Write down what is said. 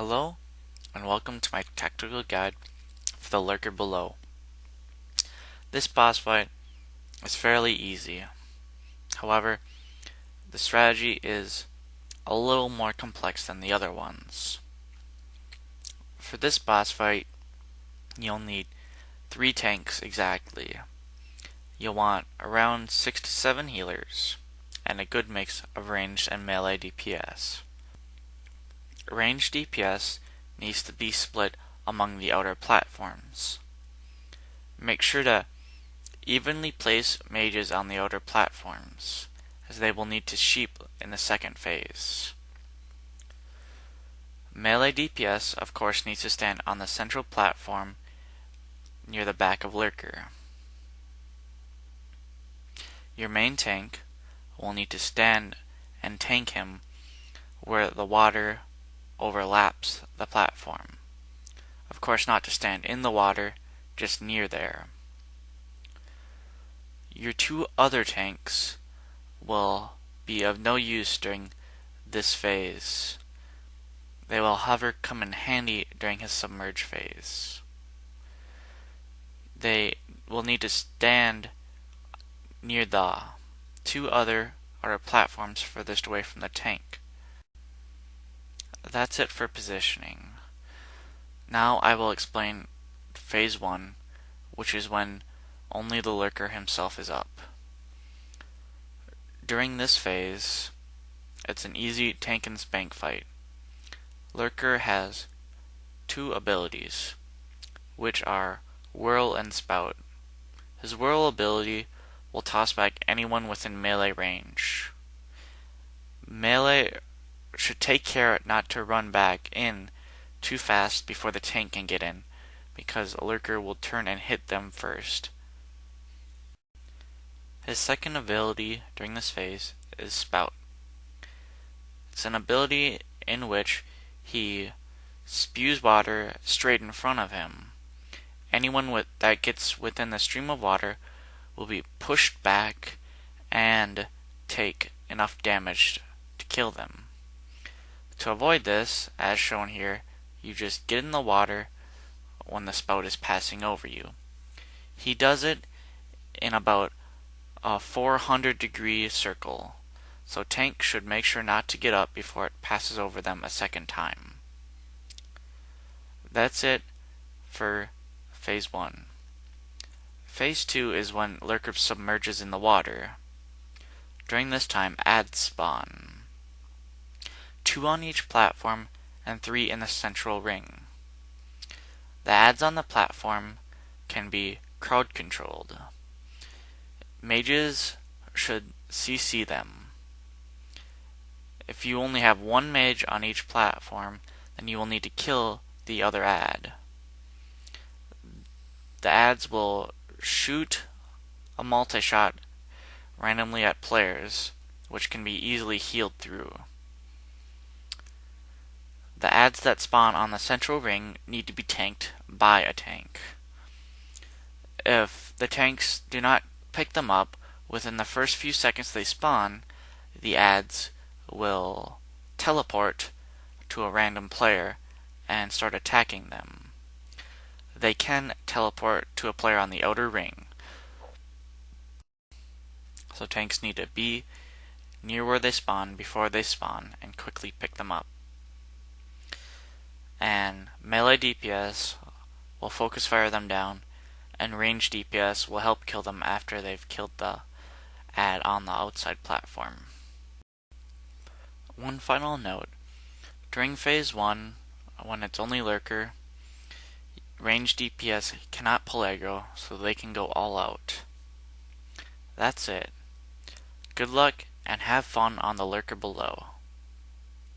Hello, and welcome to my tactical guide for the Lurker below. This boss fight is fairly easy. However, the strategy is a little more complex than the other ones. For this boss fight, you'll need 3 tanks exactly. You'll want around 6 to 7 healers, and a good mix of ranged and melee DPS. Ranged DPS needs to be split among the outer platforms. Make sure to evenly place mages on the outer platforms, as they will need to sheep in the second phase. Melee DPS, of course, needs to stand on the central platform near the back of Lurker. Your main tank will need to stand and tank him where the water overlaps the platform. Of course, not to stand in the water, just near there. Your 2 other tanks will be of no use during this phase. They will however come in handy during his submerge phase. They will need to stand near the 2 other platforms furthest away from the tank. That's it for positioning. Now I will explain phase 1, which is when only the Lurker himself is up. During this phase, it's an easy tank and spank fight. Lurker has 2 abilities, which are Whirl and Spout. His Whirl ability will toss back anyone within melee range. Melee should take care not to run back in too fast before the tank can get in, because Lurker will turn and hit them first. His second ability during this phase is Spout. It's an ability in which he spews water straight in front of him. Anyone that gets within the stream of water will be pushed back and take enough damage to kill them. To avoid this, as shown here, you just get in the water when the spout is passing over you. He does it in about a 400-degree circle, so tank should make sure not to get up before it passes over them a second time. That's it for phase 1. Phase 2 is when Lurker submerges in the water. During this time, adds spawn. 2 on each platform and 3 in the central ring. The ads on the platform can be crowd controlled. Mages should CC them. If you only have 1 mage on each platform, then you will need to kill the other ad. The ads will shoot a multi-shot randomly at players, which can be easily healed through. The ads that spawn on the central ring need to be tanked by a tank. If the tanks do not pick them up within the first few seconds they spawn, the ads will teleport to a random player and start attacking them. They can teleport to a player on the outer ring. So tanks need to be near where they spawn before they spawn and quickly pick them up. And melee DPS will focus fire them down, and ranged DPS will help kill them after they've killed the ad on the outside platform. One final note. During phase 1, when it's only Lurker, ranged DPS cannot pull aggro, so they can go all out. That's it. Good luck, and have fun on the Lurker below.